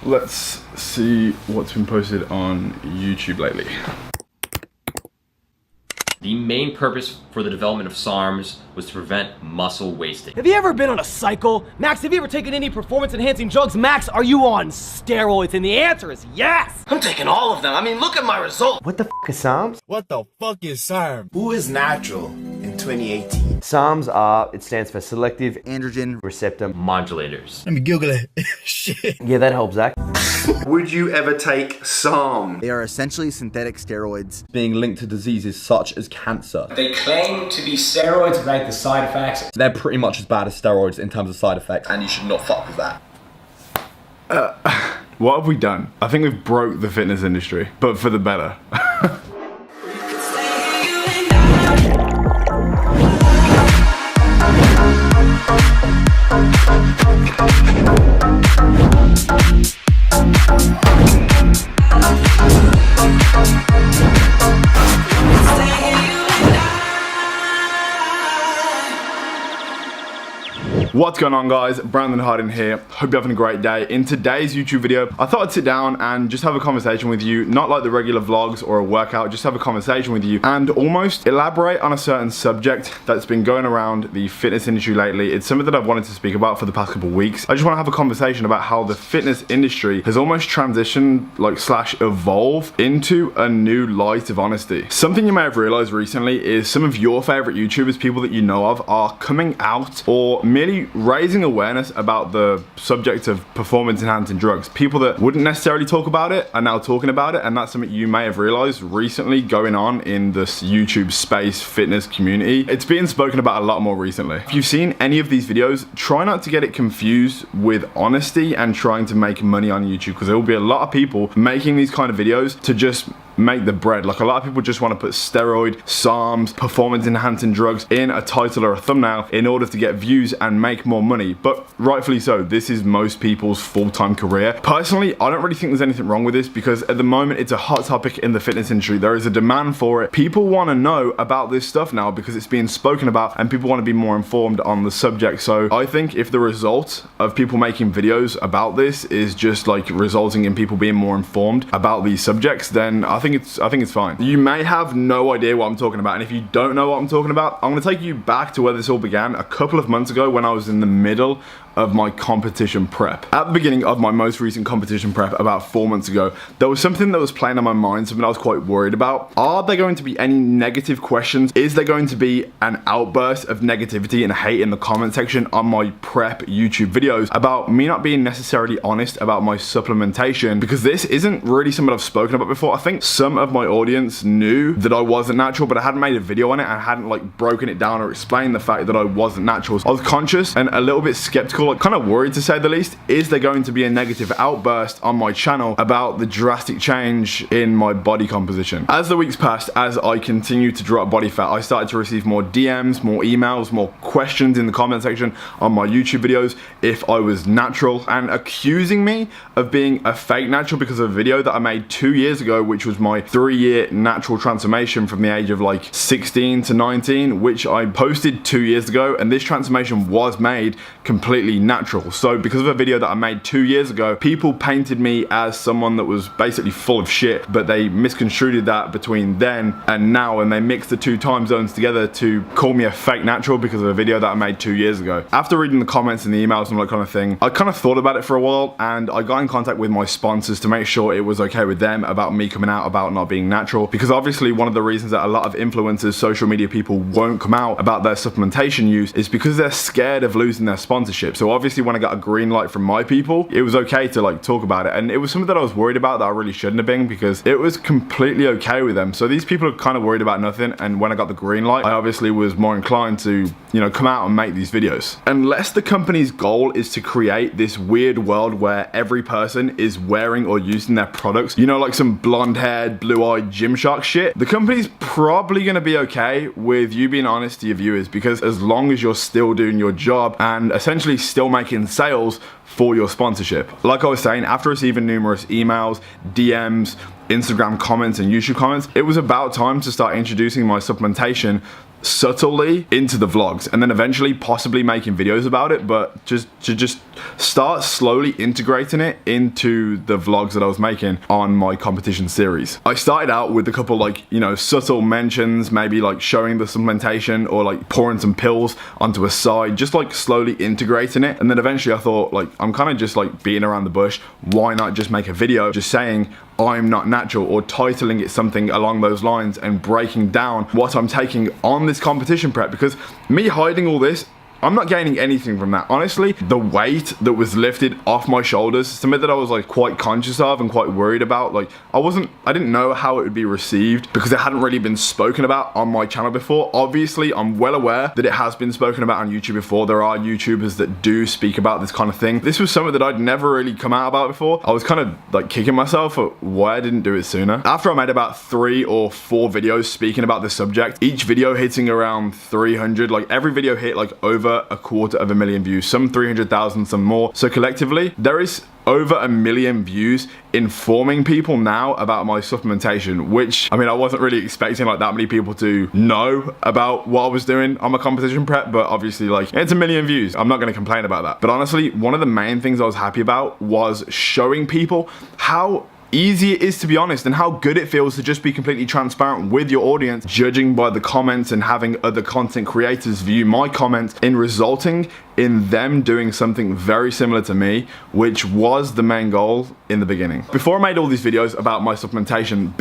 Let's see what's been posted on YouTube lately. The main purpose for the development of SARMs was to prevent muscle wasting. Have you ever been on a cycle? Max, have you ever taken any performance-enhancing drugs? Max, are you on steroids? And the answer is yes! I'm taking all of them. I mean, look at my result. What the f is SARMs? What the fuck is SARM? Who is natural in 2018? SARMs are, it stands for Selective Androgen Receptor Modulators. Let me Google it. Shit. Yeah, that helps, Zach. Would you ever take SARM? They are essentially synthetic steroids. Being linked to diseases such as cancer. They claim to be steroids without the side effects. They're pretty much as bad as steroids in terms of side effects, and you should not fuck with that. What have we done? I think we've broke the fitness industry, but for the better. What's going on, guys? Brandon Hardin here. Hope you're having a great day. In today's YouTube video, I thought I'd sit down and just have a conversation with you, not like the regular vlogs or a workout, just have a conversation with you and almost elaborate on a certain subject that's been going around the fitness industry lately. It's something that I've wanted to speak about for the past couple of weeks. I just want to have a conversation about how the fitness industry has almost transitioned, like slash evolve into a new light of honesty. Something you may have realized recently is some of your favorite YouTubers, people that you know of, are coming out or merely raising awareness about the subject of performance enhancing drugs. People that wouldn't necessarily talk about it are now talking about it, and that's something you may have realized recently going on in this YouTube space fitness community. It's being spoken about a lot more recently. If you've seen any of these videos, try not to get it confused with honesty and trying to make money on YouTube, because there will be a lot of people making these kind of videos to just make the bread. Like, a lot of people just want to put steroid, SARMs, performance enhancing drugs in a title or a thumbnail in order to get views and make more money. But rightfully so, this is most people's full-time career. Personally, I don't really think there's anything wrong with this, because at the moment it's a hot topic in the fitness industry. There is a demand for it. People want to know about this stuff now because it's being spoken about and people want to be more informed on the subject. So I think if the result of people making videos about this is just like resulting in people being more informed about these subjects, then I think it's fine. You may have no idea what I'm talking about, and if you don't know what I'm talking about, I'm going to take you back to where this all began a couple of months ago when I was in the middle of my competition prep. At the beginning of my most recent competition prep about 4 months ago, there was something that was playing on my mind, something I was quite worried about. Are there going to be any negative questions? Is there going to be an outburst of negativity and hate in the comment section on my prep YouTube videos about me not being necessarily honest about my supplementation? Because this isn't really something I've spoken about before. I think some of my audience knew that I wasn't natural, but I hadn't made a video on it and hadn't like broken it down or explained the fact that I wasn't natural. So I was conscious and a little bit skeptical, like kind of worried to say the least. Is there going to be a negative outburst on my channel about the drastic change in my body composition? As the weeks passed, as I continued to drop body fat, I started to receive more DMs, more emails, more questions in the comment section on my YouTube videos if I was natural, and accusing me of being a fake natural because of a video that I made 2 years ago, which was my 3-year natural transformation from the age of like 16 to 19, which I posted 2 years ago, and this transformation was made completely natural. So because of a video that I made 2 years ago, people painted me as someone that was basically full of shit, but they misconstrued that between then and now, and they mixed the two time zones together to call me a fake natural because of a video that I made 2 years ago. After reading the comments and the emails and all that kind of thing, I kind of thought about it for a while, and I got in contact with my sponsors to make sure it was okay with them about me coming out about not being natural, because obviously one of the reasons that a lot of influencers, social media people won't come out about their supplementation use is because they're scared of losing their sponsorship. So obviously when I got a green light from my people, it was okay to like talk about it, and it was something that I was worried about that I really shouldn't have been, because it was completely okay with them. So these people are kind of worried about nothing, and when I got the green light, I obviously was more inclined to, you know, come out and make these videos. Unless the company's goal is to create this weird world where every person is wearing or using their products, you know, like some blonde-haired, blue-eyed Gymshark shit, the company's probably gonna be okay with you being honest to your viewers, because as long as you're still doing your job and essentially still making sales for your sponsorship. Like I was saying, after receiving numerous emails, DMs, Instagram comments and YouTube comments, it was about time to start introducing my supplementation subtly into the vlogs and then eventually possibly making videos about it, but just start slowly integrating it into the vlogs that I was making on my competition series. I started out with a couple like, you know, subtle mentions, maybe like showing the supplementation or like pouring some pills onto a side, just like slowly integrating it. And then eventually I thought, like, I'm kind of just like beating around the bush. Why not just make a video just saying I'm not natural, or titling it something along those lines and breaking down what I'm taking on this competition prep? Because me hiding all this, I'm not gaining anything from that. Honestly, the weight that was lifted off my shoulders, something that I was like quite conscious of and quite worried about. Like I didn't know how it would be received because it hadn't really been spoken about on my channel before. Obviously, I'm well aware that it has been spoken about on YouTube before. There are YouTubers that do speak about this kind of thing. This was something that I'd never really come out about before. I was kind of like kicking myself for why I didn't do it sooner. After I made about 3 or 4 videos speaking about this subject, each video hitting around 300, like every video hit like over 250,000 views, some 300,000, some more. So collectively, there is over 1 million views informing people now about my supplementation, which, I mean, I wasn't really expecting like that many people to know about what I was doing on my competition prep, but obviously like it's 1 million views. I'm not going to complain about that. But honestly, one of the main things I was happy about was showing people how easy it is to be honest and how good it feels to just be completely transparent with your audience, judging by the comments and having other content creators view my comments in resulting in them doing something very similar to me, which was the main goal in the beginning. Before I made all these videos about my supplementation,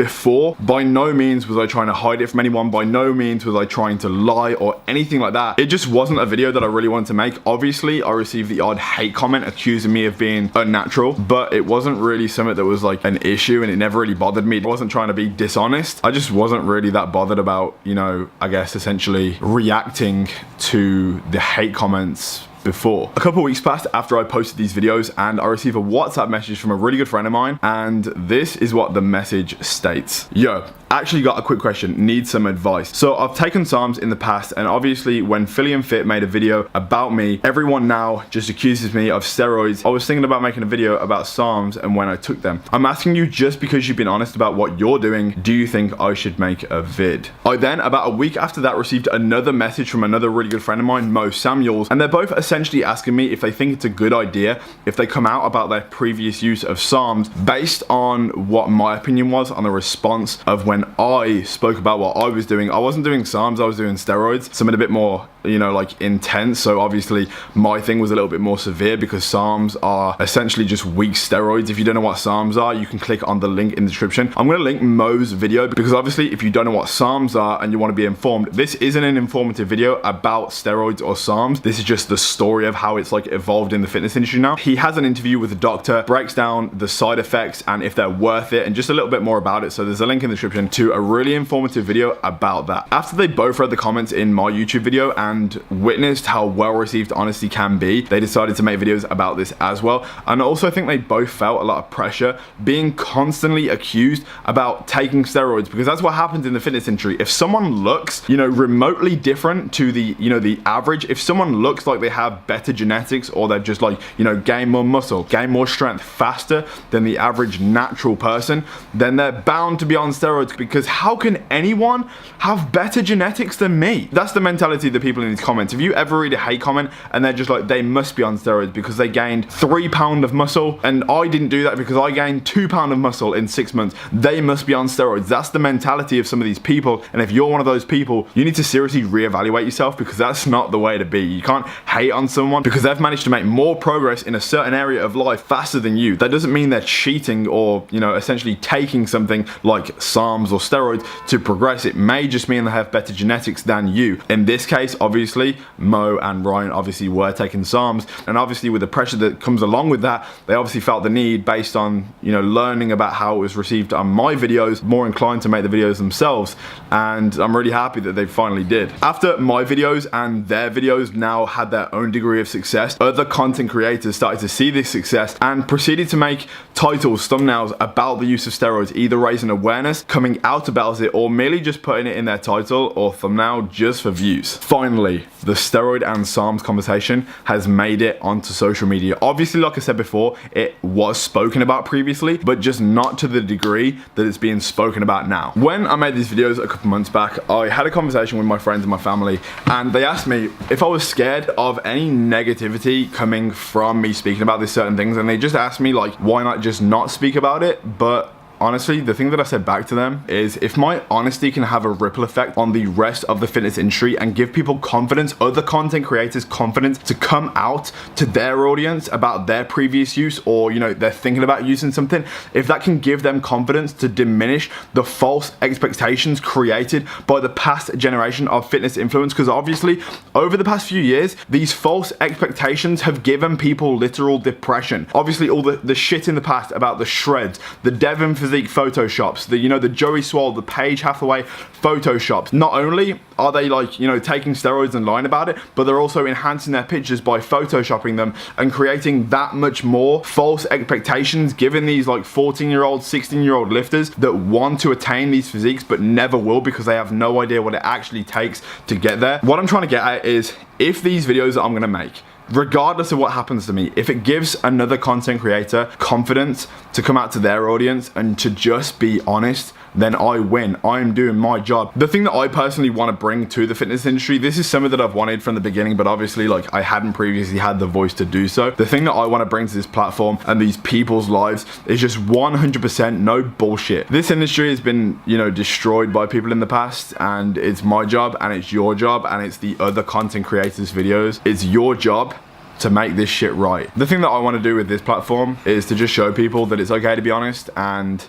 by no means was I trying to hide it from anyone, by no means was I trying to lie or anything like that. It just wasn't a video that I really wanted to make. Obviously, I received the odd hate comment accusing me of being unnatural, but it wasn't really something that was like an issue and it never really bothered me. I wasn't trying to be dishonest. I just wasn't really that bothered about, you know, I guess essentially reacting to the hate comments before. A couple weeks passed after I posted these videos and I received a WhatsApp message from a really good friend of mine, and this is what the message states. Yo, actually got a quick question, need some advice. So I've taken SARMs in the past, and obviously when Philly and Fit made a video about me, everyone now just accuses me of steroids. I was thinking about making a video about SARMs and when I took them. I'm asking you, just because you've been honest about what you're doing, do you think I should make a vid? I then, about a week after that, received another message from another really good friend of mine, Mo Samuels, and they're both essentially asking me if they think it's a good idea if they come out about their previous use of SARMs based on what my opinion was on the response of when I spoke about what I was doing. I wasn't doing SARMs, I was doing steroids, something a bit more, you know, like intense. So obviously my thing was a little bit more severe because SARMs are essentially just weak steroids. If you don't know what SARMs are, you can click on the link in the description. I'm going to link Mo's video because obviously if you don't know what SARMs are and you want to be informed, this isn't an informative video about steroids or SARMs. This is just the story of how it's like evolved in the fitness industry now. He has an interview with a doctor, breaks down the side effects and if they're worth it and just a little bit more about it. So there's a link in the description to a really informative video about that. After they both read the comments in my YouTube video and witnessed how well received honesty can be, they decided to make videos about this as well. And I also think they both felt a lot of pressure being constantly accused about taking steroids, because that's what happens in the fitness industry. If someone looks, you know, remotely different to the, you know, the average, if someone looks like they have better genetics or they're just like, you know, gain more muscle, gain more strength faster than the average natural person, then they're bound to be on steroids, because how can anyone have better genetics than me? That's the mentality of the people in these comments. If you ever read a hate comment and they're just like, they must be on steroids because they gained 3 pounds of muscle and I didn't do that because I gained 2 pounds of muscle in 6 months, they must be on steroids. That's the mentality of some of these people, and if you're one of those people, you need to seriously reevaluate yourself, because that's not the way to be. You can't hate on someone because they've managed to make more progress in a certain area of life faster than you. That doesn't mean they're cheating or, you know, essentially taking something like SARMs or steroids to progress. It may just mean they have better genetics than you. In this case, obviously, Mo and Ryan obviously were taking SARMs, and obviously with the pressure that comes along with that, they obviously felt the need, based on, you know, learning about how it was received on my videos, more inclined to make the videos themselves, and I'm really happy that they finally did. After my videos and their videos now had their own degree of success, other content creators started to see this success and proceeded to make titles, thumbnails about the use of steroids, either raising awareness, coming coming out about it or merely just putting it in their title or thumbnail just for views. Finally, the steroid and SARMs conversation has made it onto social media. Obviously, like I said before, it was spoken about previously, but just not to the degree that it's being spoken about now. When I made these videos a couple months back, I had a conversation with my friends and my family, and they asked me if I was scared of any negativity coming from me speaking about these certain things, and they just asked me like, why not just not speak about it? But honestly, the thing that I said back to them is if my honesty can have a ripple effect on the rest of the fitness industry and give people confidence, other content creators confidence to come out to their audience about their previous use, or, you know, they're thinking about using something, if that can give them confidence to diminish the false expectations created by the past generation of fitness influence, because obviously over the past few years, these false expectations have given people literal depression. Obviously all the shit in the past about the shreds, the Devon physique photoshops, the, you know, the Joey Swole, the Paige Hathaway photoshops. Not only are they like, you know, taking steroids and lying about it, but they're also enhancing their pictures by photoshopping them and creating that much more false expectations, giving these like 14-year-old, 16-year-old lifters that want to attain these physiques but never will because they have no idea what it actually takes to get there. What I'm trying to get at is, if these videos that I'm gonna make, regardless of what happens to me, if it gives another content creator confidence to come out to their audience and to just be honest, then I win. I'm doing my job. The thing that I personally want to bring to the fitness industry, this is something that I've wanted from the beginning, but obviously like I hadn't previously had the voice to do so. The thing that I want to bring to this platform and these people's lives is just 100% no bullshit. This industry has been, you know, destroyed by people in the past, and it's my job and it's your job and it's the other content creators' videos. It's your job to make this shit right. The thing that I want to do with this platform is to just show people that it's okay to be honest, and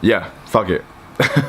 yeah, fuck it.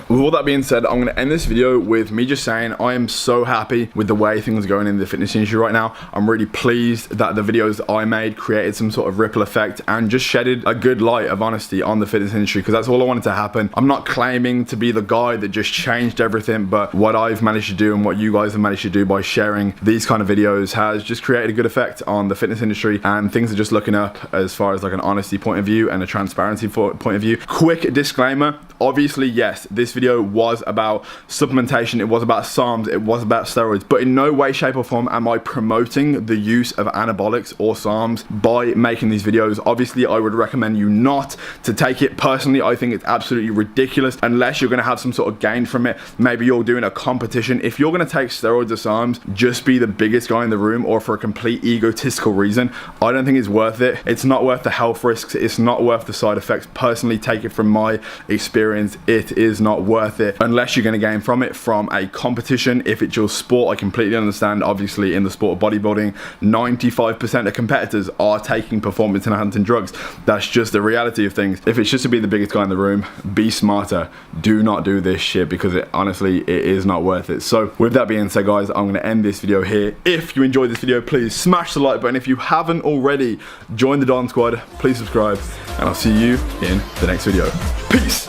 With all that being said, I'm going to end this video with me just saying I am so happy with the way things are going in the fitness industry right now. I'm really pleased that the videos that I made created some sort of ripple effect and just shedded a good light of honesty on the fitness industry, because that's all I wanted to happen. I'm not claiming to be the guy that just changed everything, but what I've managed to do and what you guys have managed to do by sharing these kind of videos has just created a good effect on the fitness industry, and things are just looking up as far as like an honesty point of view and a transparency point of view. Quick disclaimer, obviously yes, this video was about supplementation, it was about SARMs, it was about steroids, but in no way, shape or form am I promoting the use of anabolics or SARMs by making these videos. Obviously I would recommend you not to take it personally. I think it's absolutely ridiculous unless you're going to have some sort of gain from it. Maybe you're doing a competition. If you're going to take steroids or SARMs just be the biggest guy in the room or for a complete egotistical reason, I don't think it's worth it. It's not worth the health risks, it's not worth the side effects. Personally, take it from my experience, it is not worth it unless you're going to gain from it from a competition. If it's your sport, I completely understand. Obviously in the sport of bodybuilding, 95% of competitors are taking performance enhancing drugs. That's just the reality of things. If it's just to be the biggest guy in the room, be smarter. Do not do this shit, because it honestly, it is not worth it. So with that being said guys, I'm going to end this video here. If you enjoyed this video, please smash the like button. If you haven't already, join the Don Squad, please subscribe, and I'll see you in the next video. Peace.